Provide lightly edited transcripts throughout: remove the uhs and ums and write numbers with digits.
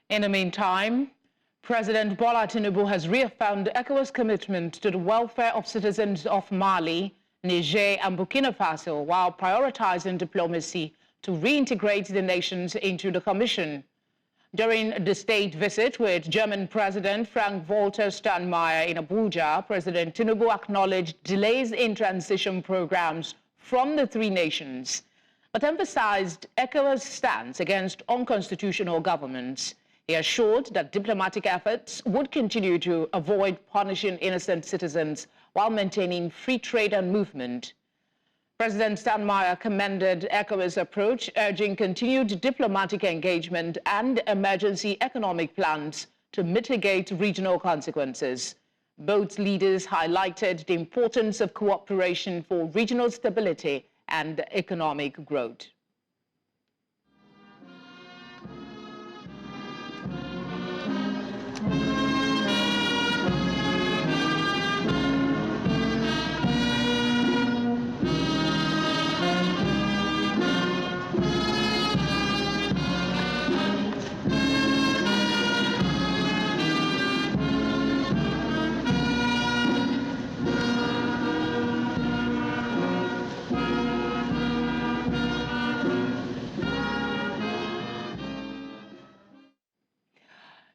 In the meantime, President Bola Tinubu has reaffirmed ECOWAS' commitment to the welfare of citizens of Mali, Niger and Burkina Faso while prioritizing diplomacy to reintegrate the nations into the Commission. During the state visit with German President Frank-Walter Steinmeier in Abuja, President Tinubu acknowledged delays in transition programs from the three nations, but emphasized ECOWAS' stance against unconstitutional governments. He assured that diplomatic efforts would continue to avoid punishing innocent citizens while maintaining free trade and movement. President Steinmeier commended ECOWAS' approach, urging continued diplomatic engagement and emergency economic plans to mitigate regional consequences. Both leaders highlighted the importance of cooperation for regional stability and economic growth.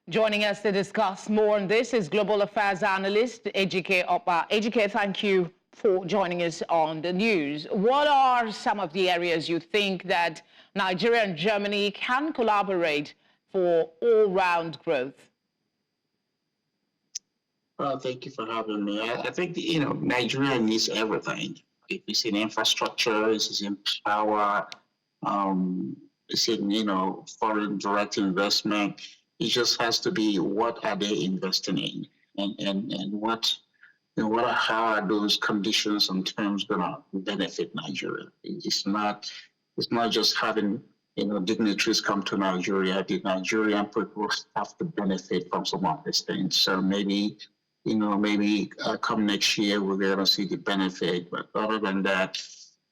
Joining us to discuss more on this is Global Affairs Analyst Ejike Okpa. Ejike, thank you for joining us on the news. What are some of the areas you think that Nigeria and Germany can collaborate for all-round growth? Well, thank you for having me. I think, Nigeria needs everything. If it's in infrastructure, it's in power, it's in, foreign direct investment. It just has to be what are they investing in, and how are those conditions and terms gonna benefit Nigeria? It's not just having dignitaries come to Nigeria. The Nigerian people have to benefit from some of these things. So maybe come next year we're gonna see the benefit. But other than that,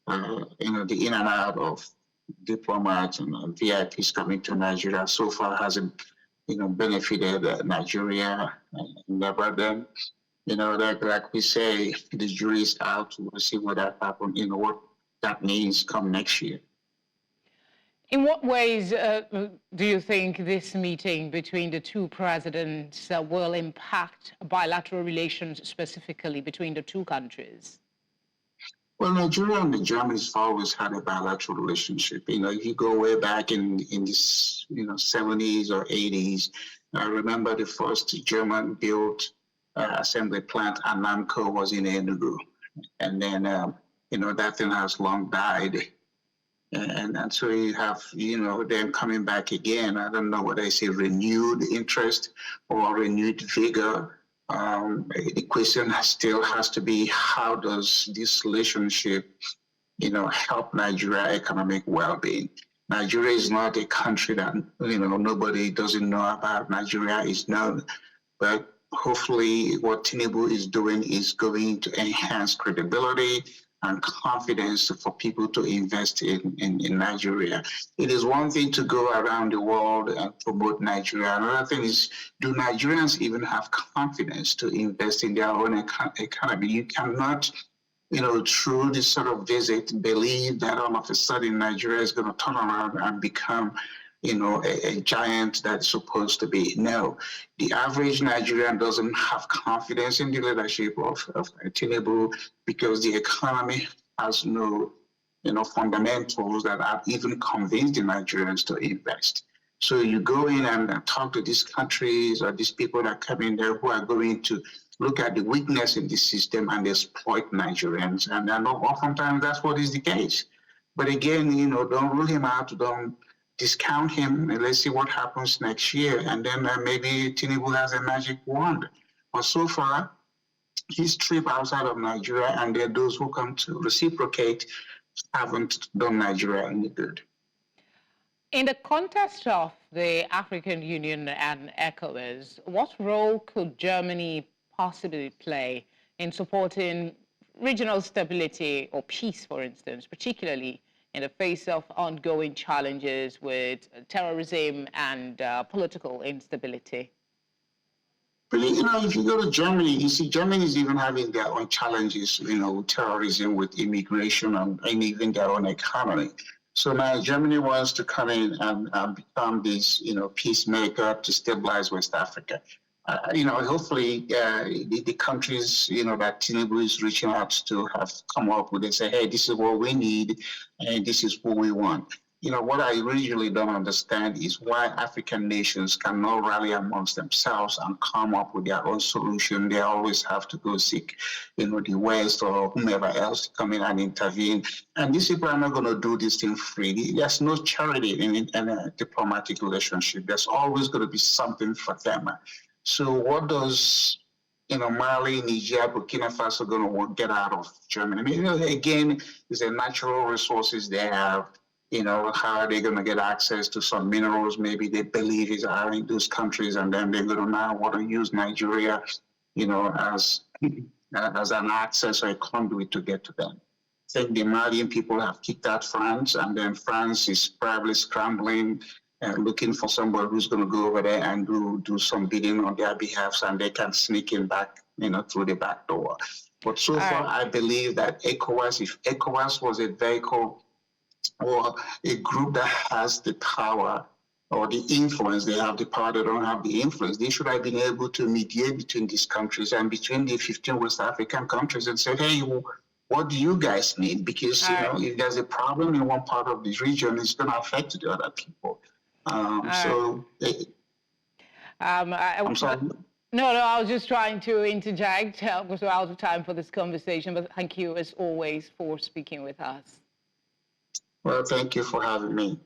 the in and out of diplomats and VIPs coming to Nigeria so far hasn't benefited Nigeria. But then, like we say, the jury's out. We'll see what that happens, what that means come next year. In what ways do you think this meeting between the two presidents will impact bilateral relations specifically between the two countries? Well, Nigeria and the Germans always had a bilateral relationship. If you go way back in the 70s or 80s, I remember the first German-built assembly plant, Anamco, was in Enugu. And then, that thing has long died. And so you have, them coming back again. I don't know whether it's a renewed interest or renewed vigor. The question still has to be, how does this relationship, help Nigeria economic well-being? Nigeria is not a country that, nobody doesn't know about. Nigeria is known, but hopefully what Tinubu is doing is going to enhance credibility and confidence for people to invest in Nigeria. It is one thing to go around the world and promote Nigeria. Another thing is, do Nigerians even have confidence to invest in their own economy? You cannot, through this sort of visit, believe that all of a sudden Nigeria is going to turn around and become a giant that's supposed to be. No, the average Nigerian doesn't have confidence in the leadership of Tinubu because the economy has no, fundamentals that have even convinced the Nigerians to invest. So you go in and talk to these countries or these people that come in there who are going to look at the weakness in the system and exploit Nigerians. And oftentimes that's what is the case. But again, don't rule him out, don't discount him, and let's see what happens next year. And then maybe Tinubu has a magic wand. But so far, his trip outside of Nigeria and there are those who come to reciprocate haven't done Nigeria any good. In the context of the African Union and ECOWAS, what role could Germany possibly play in supporting regional stability or peace, for instance, particularly in the face of ongoing challenges with terrorism and political instability? But, you know, if you go to Germany, you see Germany is even having their own challenges, you know, with terrorism, with immigration, and even their own economy. So now Germany wants to come in and become this, you know, peacemaker to stabilize West Africa. You know, hopefully the countries, you know, that Tinubu is reaching out to have come up with and say, hey, this is what we need and this is what we want. You know, what I really don't understand is why African nations cannot rally amongst themselves and come up with their own solution. They always have to go seek, you know, the West or whomever else to come in and intervene. And these people are not going to do this thing freely. There's no charity in a diplomatic relationship. There's always going to be something for them. So what does, you know, Mali, Niger, Burkina Faso going to want to get out of Germany? I mean, you know, again, there's the natural resources they have. You know, how are they going to get access to some minerals maybe they believe is in those countries, and then they're going to now want to use Nigeria, you know, as an access or a conduit to get to them. I think the Malian people have kicked out France, and then France is probably scrambling and looking for somebody who's going to go over there and do some bidding on their behalf, and they can sneak in back, you know, through the back door. But so far, I believe that ECOWAS, if ECOWAS was a vehicle or a group that has the power or the influence, they have the power, they don't have the influence, they should have been able to mediate between these countries and between the 15 West African countries and say, hey, what do you guys need? Because, you know, if there's a problem in one part of this region, it's going to affect the other people. I'm sorry. No, I was just trying to interject because we're out of time for this conversation, but thank you as always for speaking with us. Well, thank you for having me.